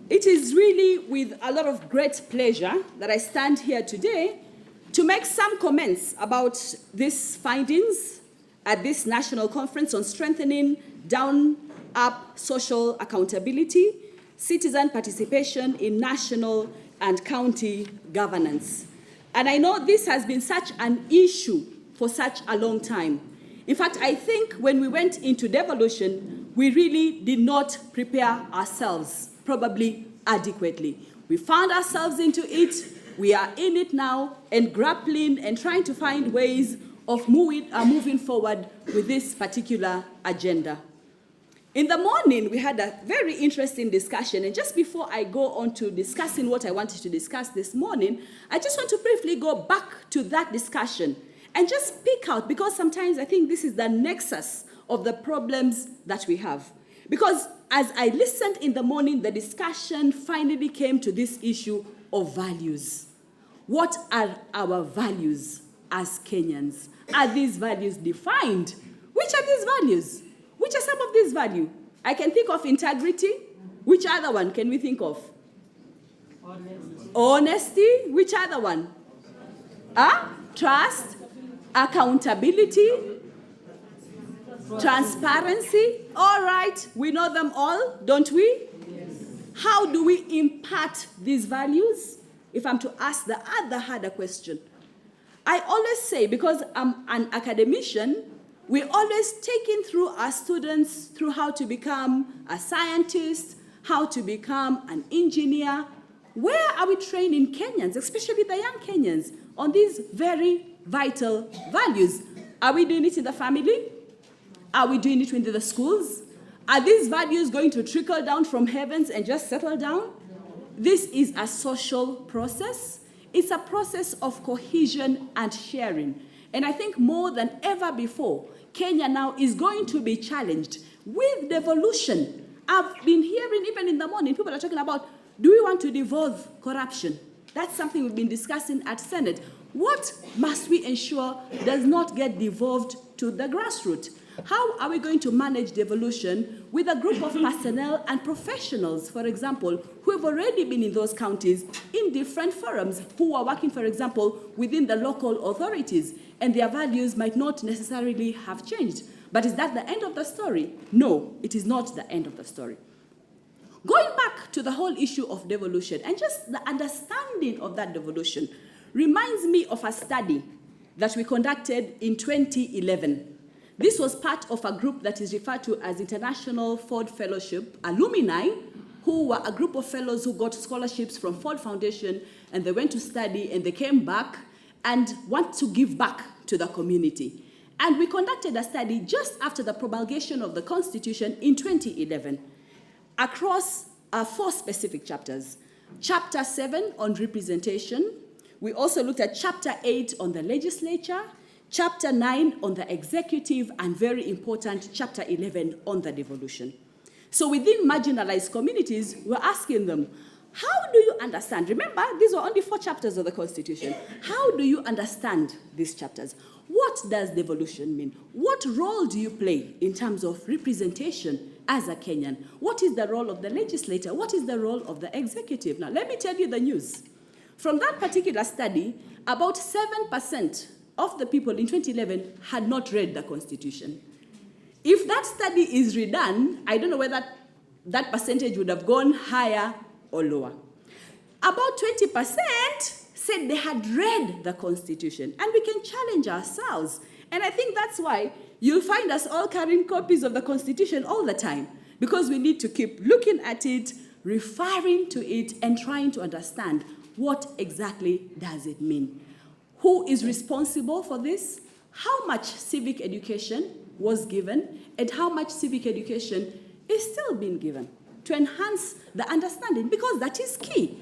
It is really with a lot of great pleasure that I stand here today to make some comments about these findings at this national conference on strengthening down-up social accountability, citizen participation in national and county governance. And I know this has been such an issue for such a long time. In fact, I think when we went into devolution, we really did not prepare ourselves probably adequately. We found ourselves into it, we are in it now, and grappling and trying to find ways of moving forward with this particular agenda. In the morning, we had a very interesting discussion, and just before I go on to discussing what I wanted to discuss this morning, I just want to briefly go back to that discussion and just pick out, because sometimes I think this is the nexus of the problems that we have. Because as I listened in the morning, the discussion finally came to this issue of values. What are our values as Kenyans? Are these values defined? Which are these values? Which are some of these values? I can think of integrity. Which other one can we think of? Honesty. Which other one? Trust. Accountability. Transparency. All right, we know them all, don't we? Yes. How do we impart these values? If I'm to ask the other harder question, I always say, because I'm an academician, we always taking through our students through how to become a scientist, how to become an engineer. Where are we training Kenyans, especially the young Kenyans, on these very vital values? Are we doing it in the family? Are we doing it within the schools? Are these values going to trickle down from heavens and just settle down? This is a social process. It's a process of cohesion and sharing. And I think more than ever before, Kenya now is going to be challenged with devolution. I've been hearing even in the morning, people are talking about, do we want to devolve corruption? That's something we've been discussing at Senate. What must we ensure does not get devolved to the grassroots? How are we going to manage devolution with a group of personnel and professionals, for example, who have already been in those counties in different forums, who are working, for example, within the local authorities, and their values might not necessarily have changed. But is that the end of the story? No, it is not the end of the story. Going back to the whole issue of devolution, and just the understanding of that devolution reminds me of a study that we conducted in 2011. This was part of a group that is referred to as International Ford Fellowship alumni, who were a group of fellows who got scholarships from Ford Foundation, and they went to study, and they came back and want to give back to the community. And we conducted a study just after the promulgation of the Constitution in 2011 across 4 specific chapters. Chapter 7 on representation. We also looked at Chapter 8 on the legislature, Chapter 9 on the executive, and very important, Chapter 11 on the devolution. So within marginalized communities, we're asking them, how do you understand? Remember, these were only 4 chapters of the Constitution. How do you understand these chapters? What does devolution mean? What role do you play in terms of representation as a Kenyan? What is the role of the legislator? What is the role of the executive? Now, let me tell you the news. From that particular study, about 7% of the people in 2011 had not read the Constitution. If that study is redone, I don't know whether that percentage would have gone higher or lower. About 20% said they had read the Constitution, and we can challenge ourselves. And I think that's why you'll find us all carrying copies of the Constitution all the time, because we need to keep looking at it, referring to it, and trying to understand what exactly does it mean. Who is responsible for this? How much civic education was given, and how much civic education is still being given to enhance the understanding, because that is key.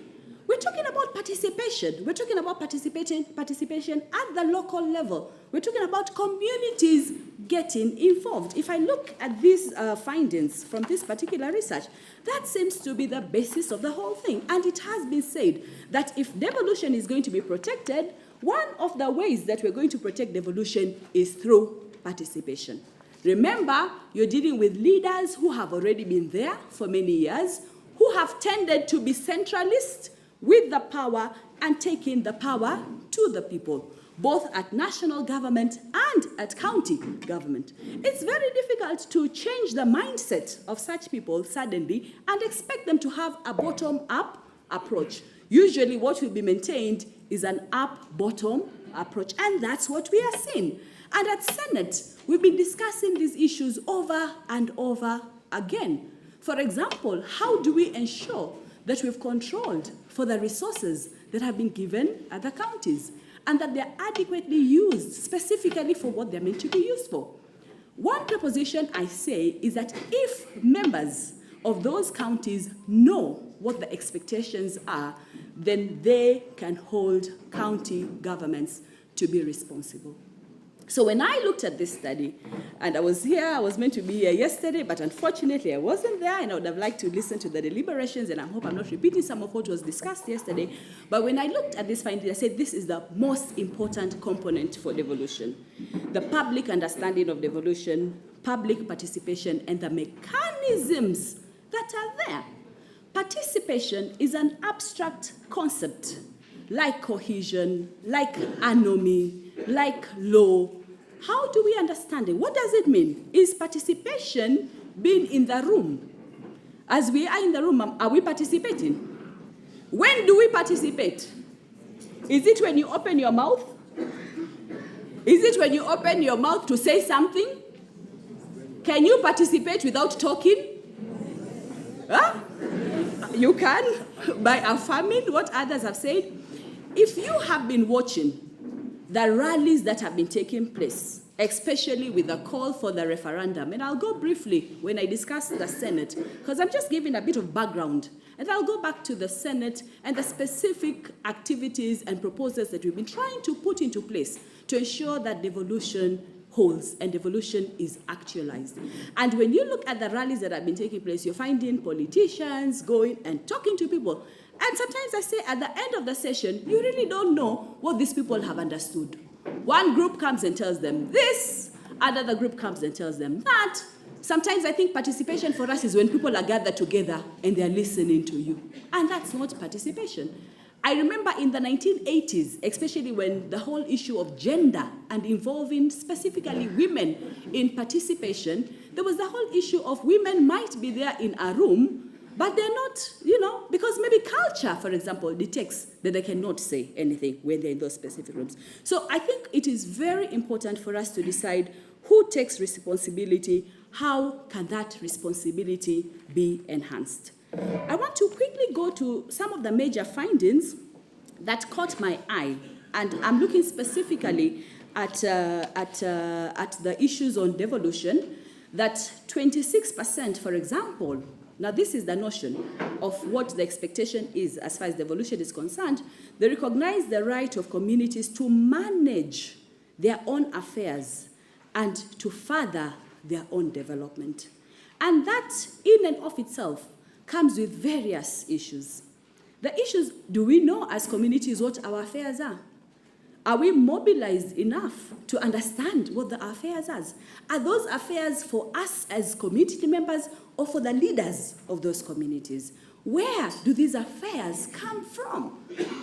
We're talking about participation. We're talking about participation at the local level. We're talking about communities getting involved. If I look at these findings from this particular research, that seems to be the basis of the whole thing. And it has been said that if devolution is going to be protected, one of the ways that we're going to protect devolution is through participation. Remember, you're dealing with leaders who have already been there for many years, who who have tended to be centralist with the power and taking the power to the people, both at national government and at county government. It's very difficult to change the mindset of such people suddenly and expect them to have a bottom-up approach. Usually what will be maintained is an up-bottom approach, and that's what we are seeing. And at Senate, we've been discussing these issues over and over again. For example, how do we ensure that we've controlled for the resources that have been given at the counties and that they're adequately used specifically for what they're meant to be used for? One proposition I say is that if members of those counties know what the expectations are, then they can hold county governments to be responsible. So when I looked at this study, and I was meant to be here yesterday, but unfortunately I wasn't there, and I would have liked to listen to the deliberations, and I hope I'm not repeating some of what was discussed yesterday. But when I looked at this finding, I said this is the most important component for devolution. The public understanding of devolution, public participation, and the mechanisms that are there. Participation is an abstract concept, like cohesion, like anomie, like law. How do we understand it? What does it mean? Is participation being in the room? As we are in the room, are we participating? When do we participate? Is it when you open your mouth? Is it when you open your mouth to say something? Can you participate without talking? Huh? You can, by affirming what others have said. If you have been watching the rallies that have been taking place, especially with the call for the referendum, and I'll go briefly when I discuss the Senate, because I'm just giving a bit of background, and I'll go back to the Senate and the specific activities and proposals that we've been trying to put into place to ensure that devolution holds and devolution is actualized. And when you look at the rallies that have been taking place, you're finding politicians going and talking to people. And sometimes I say at the end of the session, you really don't know what these people have understood. One group comes and tells them this, another group comes and tells them that. Sometimes I think participation for us is when people are gathered together and they're listening to you. And that's not participation. I remember in the 1980s, especially when the whole issue of gender and involving specifically women in participation, there was the whole issue of women might be there in a room, but they're not, because maybe culture, for example, dictates that they cannot say anything when they're in those specific rooms. So I think it is very important for us to decide who takes responsibility, how can that responsibility be enhanced. I want to quickly go to some of the major findings that caught my eye, and I'm looking specifically at the issues on devolution, that 26%, for example, now this is the notion of what the expectation is as far as devolution is concerned. They recognize the right of communities to manage their own affairs and to further their own development. And that, in and of itself, comes with various issues. The issues, do we know as communities what our affairs are? Are we mobilized enough to understand what the affairs are? Are those affairs for us as community members or for the leaders of those communities? Where do these affairs come from?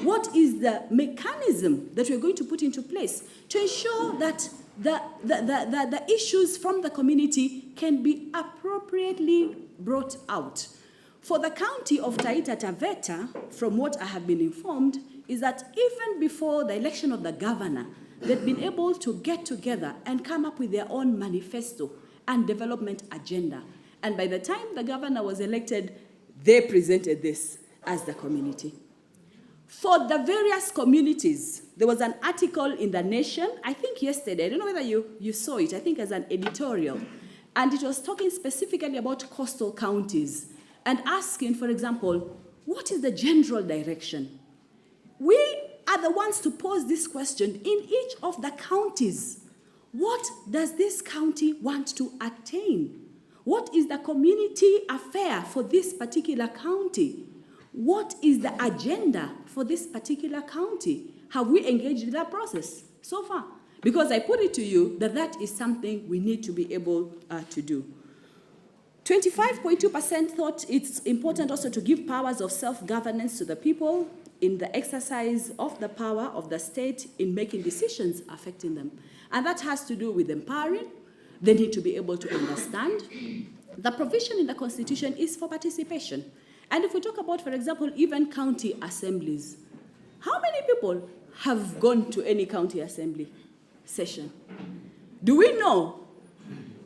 What is the mechanism that we're going to put into place to ensure that the issues from the community can be appropriately brought out? For the county of Taita Taveta, from what I have been informed, is that even before the election of the governor, they've been able to get together and come up with their own manifesto and development agenda. And by the time the governor was elected, they presented this as the community. For the various communities, there was an article in The Nation, I think yesterday, I don't know whether you saw it, I think as an editorial, and it was talking specifically about coastal counties and asking, for example, what is the general direction? We are the ones to pose this question in each of the counties. What does this county want to attain? What is the community affair for this particular county? What is the agenda for this particular county? Have we engaged in that process so far? Because I put it to you that that is something we need to be able to do. 25.2% thought it's important also to give powers of self-governance to the people in the exercise of the power of the state in making decisions affecting them. And that has to do with empowering. They need to be able to understand. The provision in the Constitution is for participation. And if we talk about, for example, even county assemblies, how many people have gone to any county assembly session? Do we know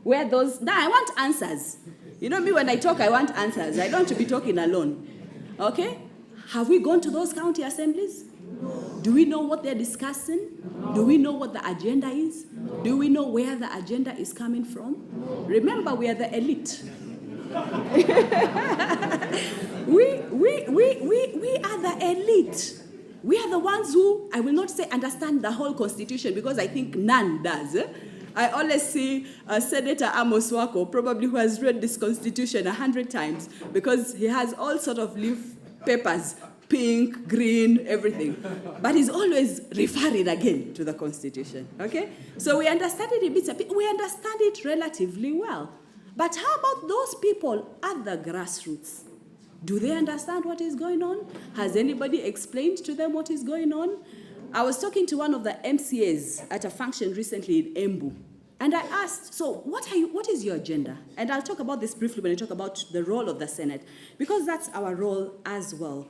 where those... Now, I want answers. You know me, when I talk, I want answers. I don't want to be talking alone. Okay? Have we gone to those county assemblies? Do we know what they're discussing? Do we know what the agenda is? Do we know where the agenda is coming from? Remember, we are the elite. we are the elite. We are the ones who, I will not say understand the whole Constitution, because I think none does. I always see Senator Amos Wako, probably who has read this Constitution 100 times, because he has all sort of leaf papers, pink, green, everything. But he's always referring again to the Constitution, okay? So we understand it in bits. We understand it relatively well. But how about those people at the grassroots? Do they understand what is going on? Has anybody explained to them what is going on? I was talking to one of the MCAs at a function recently in Embu, and I asked, so what is your agenda? And I'll talk about this briefly when I talk about the role of the Senate, because that's our role as well.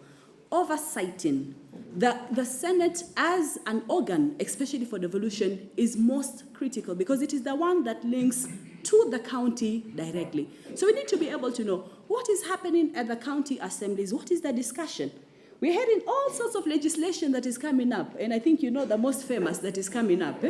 Oversighting. The Senate as an organ, especially for devolution, is most critical because it is the one that links to the county directly. So we need to be able to know what is happening at the county assemblies, what is the discussion. We're hearing all sorts of legislation that is coming up, and I think you know the most famous that is coming up,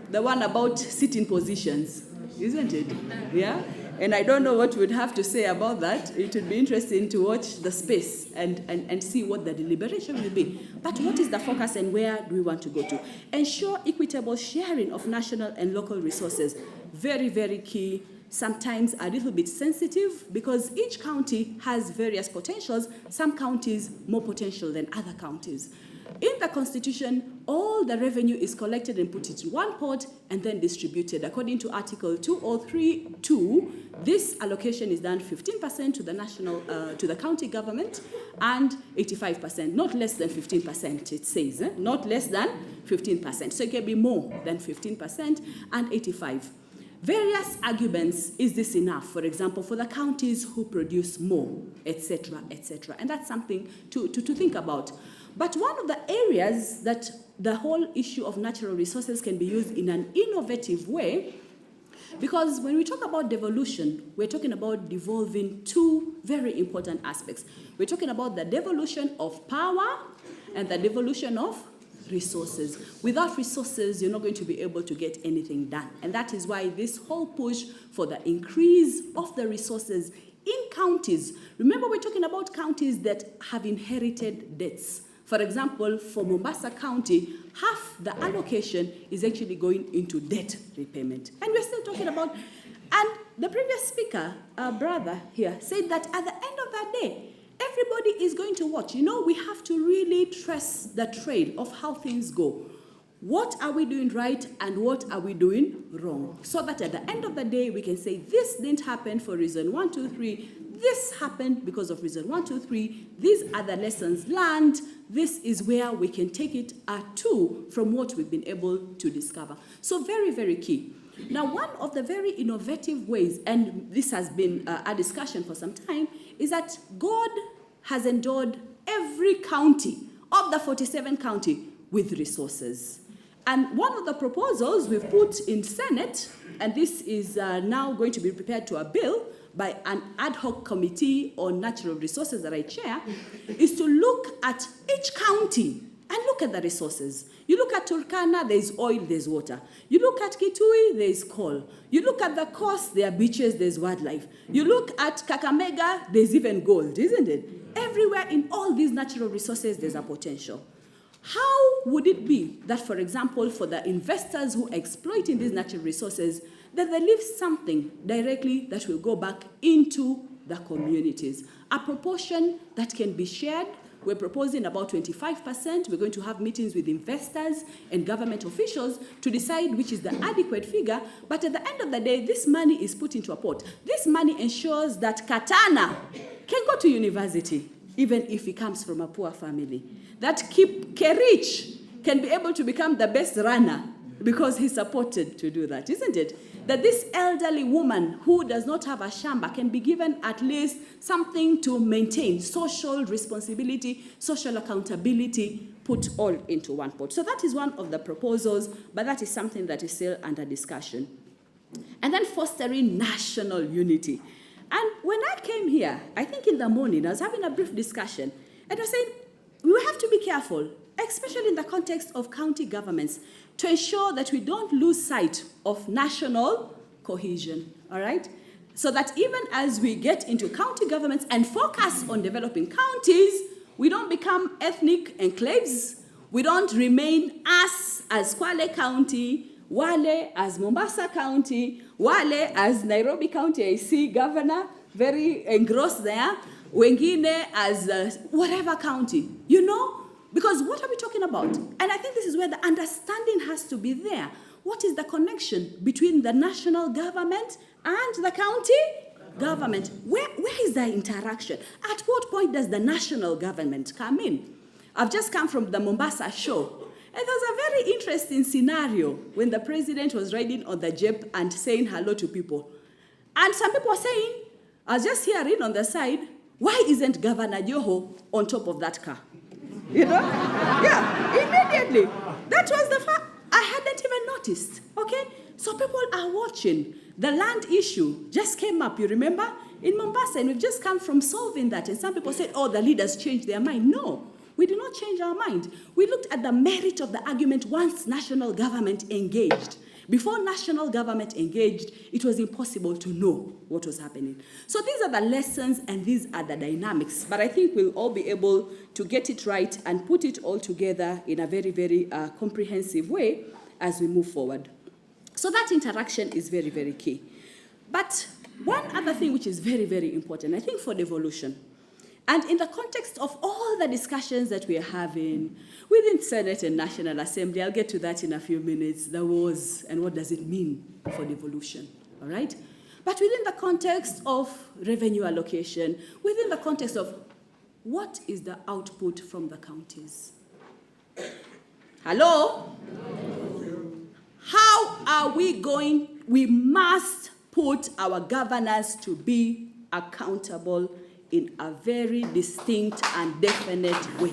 the one about sitting positions, isn't it? Yeah? And I don't know what we'd have to say about that. It would be interesting to watch the space and see what the deliberation will be. But what is the focus and where do we want to go to? Ensure equitable sharing of national and local resources. Very, very key. Sometimes a little bit sensitive because each county has various potentials. Some counties more potential than other counties. In the Constitution, all the revenue is collected and put into one pot and then distributed. According to Article 203(2), this allocation is done 15% to the to the county government and 85%, not less than 15%, it says, not less than 15%. So it can be more than 15% and 85%. Various arguments, is this enough? For example, for the counties who produce more, etc., etc. And that's something to think about. But one of the areas that the whole issue of natural resources can be used in an innovative way, because when we talk about devolution, we're talking about devolving two very important aspects. We're talking about the devolution of power and the devolution of resources. Without resources, you're not going to be able to get anything done. And that is why this whole push for the increase of the resources in counties. Remember, we're talking about counties that have inherited debts. For example, for Mombasa County, half the allocation is actually going into debt repayment. And we're still talking about, and the previous speaker, our brother here, said that at the end of that day, everybody is going to watch. You know, we have to really trace the trail of how things go. What are we doing right and what are we doing wrong? So that at the end of the day, we can say, this didn't happen for reason 1, 2, 3. This happened because of reason 1, 2, 3. These are the lessons learned. This is where we can take it from what we've been able to discover. So very, very key. Now, one of the very innovative ways, and this has been a discussion for some time, is that God has endowed every county of the 47 county with resources. And one of the proposals we've put in Senate, and this is now going to be prepared to a bill by an ad hoc committee on natural resources that I chair, is to look at each county and look at the resources. You look at Turkana, there's oil, there's water. You look at Kitui, there's coal. You look at the coast, there are beaches, there's wildlife. You look at Kakamega, there's even gold, isn't it? Everywhere in all these natural resources, there's a potential. How would it be that, for example, for the investors who are exploiting these natural resources, that they leave something directly that will go back into the communities? A proportion that can be shared We're proposing about 25%. We're going to have meetings with investors and government officials to decide which is the adequate figure. But at the end of the day, this money is put into a pot. This money ensures that Katana can go to university, even if he comes from a poor family. That Kerich can be able to become the best runner because he's supported to do that, isn't it? That this elderly woman who does not have a shamba can be given at least something to maintain social responsibility, social accountability, put all into one pot. So that is one of the proposals, but that is something that is still under discussion. And then fostering national unity. And when I came here, I think in the morning, I was having a brief discussion, and I was saying, we have to be careful, especially in the context of county governments, to ensure that we don't lose sight of national cohesion, all right? So that even as we get into county governments and focus on developing counties, we don't become ethnic enclaves, we don't remain us as Kwale County, Wale as Mombasa County, Wale as Nairobi County, I see governor, very engrossed there, wengine as whatever county, you know? Because what are we talking about? And I think this is where the understanding has to be there. What is the connection between the national government and the county government? Where is the interaction? At what point does the national government come in? I've just come from the Mombasa show. And there was a very interesting scenario when the president was riding on the jeep and saying hello to people. And some people were saying, I was just hearing on the side, why isn't Governor Joho on top of that car? You know? Yeah, immediately. That was the fact. I hadn't even noticed, okay? So people are watching. The land issue just came up, you remember? In Mombasa, and we've just come from solving that. And some people said, oh, the leaders changed their mind. No, we did not change our mind. We looked at the merit of the argument once national government engaged. Before national government engaged, it was impossible to know what was happening. So these are the lessons and these are the dynamics. But I think we'll all be able to get it right and put it all together in a very, very comprehensive way as we move forward. So that interaction is very, very key. But one other thing which is very, very important, I think for devolution, and in the context of all the discussions that we are having within Senate and National Assembly, I'll get to that in a few minutes, the wars and what does it mean for devolution, all right? But within the context of revenue allocation, within the context of what is the output from the counties? Hello? How are we going? We must put our governors to be accountable in a very distinct and definite way.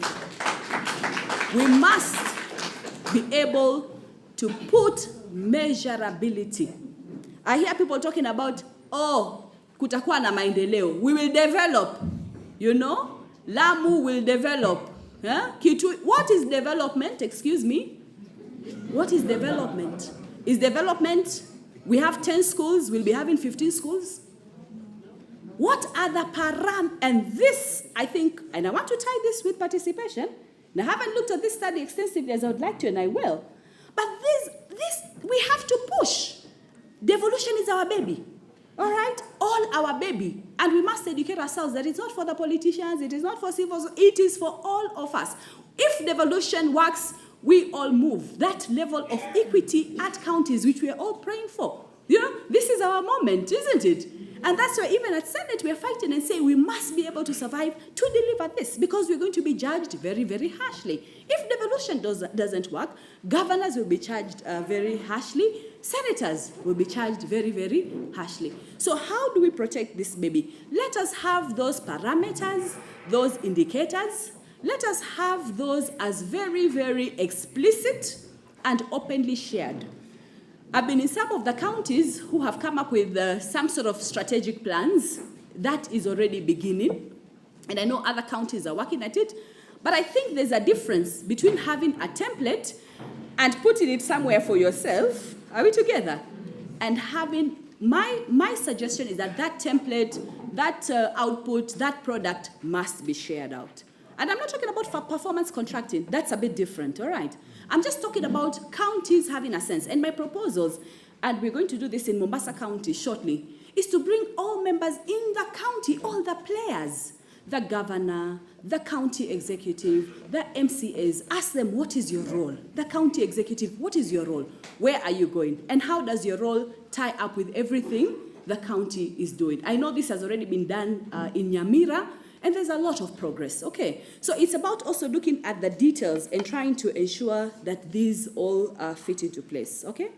We must be able to put measurability. I hear people talking about, oh, kutakuwa na maendeleo. We will develop, you know? Lamu will develop. Huh? What is development? Excuse me. What is development? Is development, we have 10 schools, we'll be having 15 schools? What are the and this, I think, and I want to tie this with participation. And I haven't looked at this study extensively as I would like to, and I will. But this we have to push. Devolution is our baby. All right? All our baby. And we must educate ourselves that it's not for the politicians, it is not for civil, it is for all of us. If devolution works, we all move. That level of equity at counties, which we are all praying for. You know, this is our moment, isn't it? And that's why even at Senate, we are fighting and saying we must be able to survive to deliver this because we're going to be judged very, very harshly. If devolution doesn't work, governors will be charged very harshly. Senators will be charged very, very harshly. So how do we protect this baby? Let us have those parameters, those indicators. Let us have those as very, very explicit and openly shared. I've been in some of the counties who have come up with some sort of strategic plans. That is already beginning. And I know other counties are working at it. But I think there's a difference between having a template and putting it somewhere for yourself. Are we together? And having, my suggestion is that that template, that output, that product must be shared out. And I'm not talking about performance contracting. That's a bit different, all right? I'm just talking about counties having a sense. And my proposals, and we're going to do this in Mombasa County shortly, is to bring all members in the county, all the players, the governor, the county executive, the MCAs. Ask them, what is your role? The county executive, what is your role? Where are you going? And how does your role tie up with everything the county is doing? I know this has already been done in Nyamira, and there's a lot of progress. Okay, so it's about also looking at the details and trying to ensure that these all fit into place. Okay.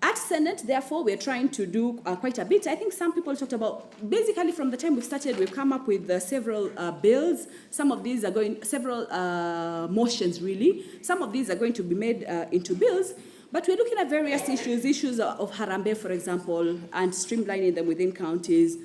At Senate, therefore, we're trying to do quite a bit. I think some people talked about, basically from the time we've started, we've come up with several bills. Some of these are going, several motions really. Some of these are going to be made into bills. But we're looking at various issues of Harambee, for example, and streamlining them within counties.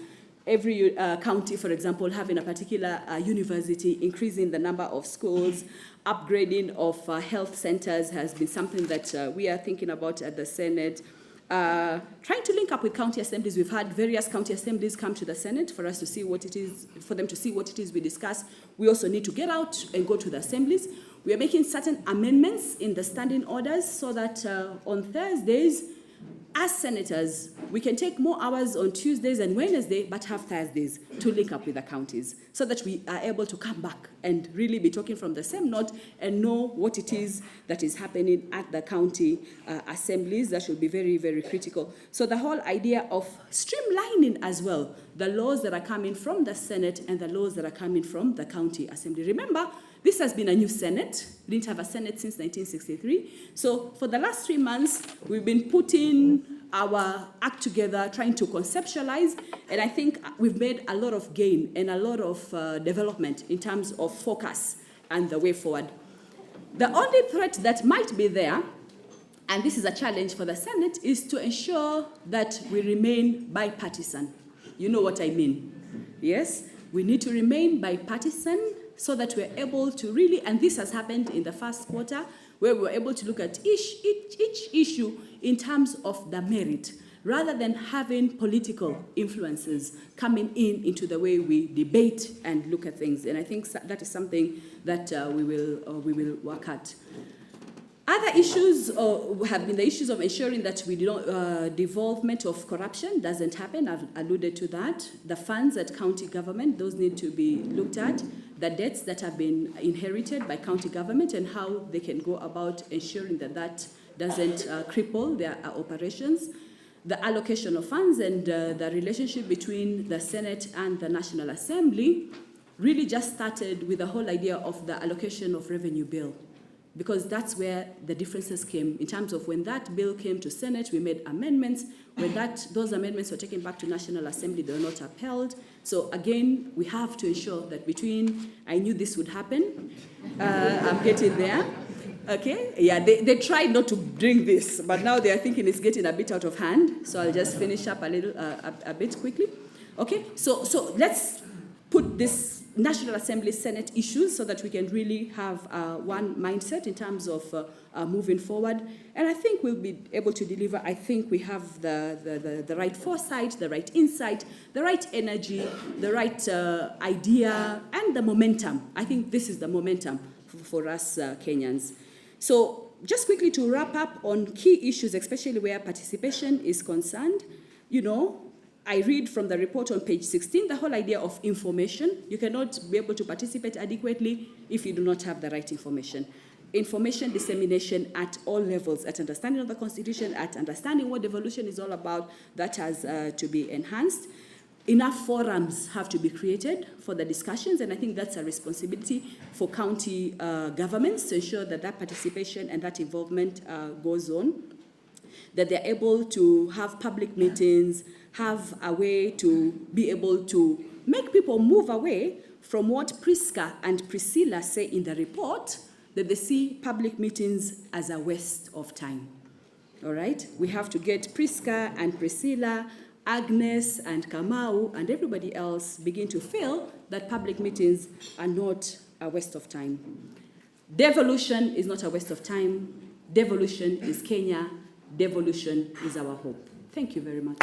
Every county, for example, having a particular university, increasing the number of schools, upgrading of health centers has been something that we are thinking about at the Senate. Trying to link up with county assemblies. We've had various county assemblies come to the Senate for us to see what it is, for them to see what it is we discuss. We also need to get out and go to the assemblies. We are making certain amendments in the standing orders so that on Thursdays, as senators, we can take more hours on Tuesdays and Wednesdays, but have Thursdays to link up with the counties so that we are able to come back and really be talking from the same note and know what it is that is happening at the county assemblies. That should be very, very critical. So the whole idea of streamlining as well the laws that are coming from the Senate and the laws that are coming from the county assembly. Remember, this has been a new Senate. We didn't have a Senate since 1963. So for the last 3 months, we've been putting our act together, trying to conceptualize, and I think we've made a lot of gain and a lot of development in terms of focus and the way forward. The only threat that might be there, and this is a challenge for the Senate, is to ensure that we remain bipartisan. You know what I mean? Yes? We need to remain bipartisan so that we're able to really, and this has happened in the first quarter, where we were able to look at each issue in terms of the merit, rather than having political influences coming into the way we debate and look at things. And I think that is something that we will work at. Other issues have been the issues of ensuring that we don't, devolvement of corruption doesn't happen. I've alluded to that. The funds at county government, those need to be looked at. The debts that have been inherited by county government and how they can go about ensuring that that doesn't cripple their operations. The allocation of funds and the relationship between the Senate and the National Assembly really just started with the whole idea of the allocation of revenue bill, because that's where the differences came. In terms of when that bill came to Senate, we made amendments. When those amendments were taken back to National Assembly, they were not upheld. So again, we have to ensure that between, I knew this would happen, I'm getting there. Okay, yeah, they tried not to bring this, but now they are thinking it's getting a bit out of hand. So I'll just finish up a bit quickly. Okay, so let's put this National Assembly Senate issues so that we can really have one mindset in terms of moving forward. And I think we'll be able to deliver. I think we have the right foresight, the right insight, the right energy, the right idea, and the momentum. I think this is the momentum for us Kenyans. So just quickly to wrap up on key issues, especially where participation is concerned, you know, I read from the report on page 16, the whole idea of information. You cannot be able to participate adequately if you do not have the right information. Information dissemination at all levels, at understanding of the Constitution, at understanding what devolution is all about, that has to be enhanced. Enough forums have to be created for the discussions, and I think that's a responsibility for county governments to ensure that that participation and that involvement goes on, that they're able to have public meetings, have a way to be able to make people move away from what Priska and Priscilla say in the report, that they see public meetings as a waste of time. All right? We have to get Priska and Priscilla, Agnes and Kamau and everybody else begin to feel that public meetings are not a waste of time. Devolution is not a waste of time. Devolution is Kenya. Devolution is our hope. Thank you very much.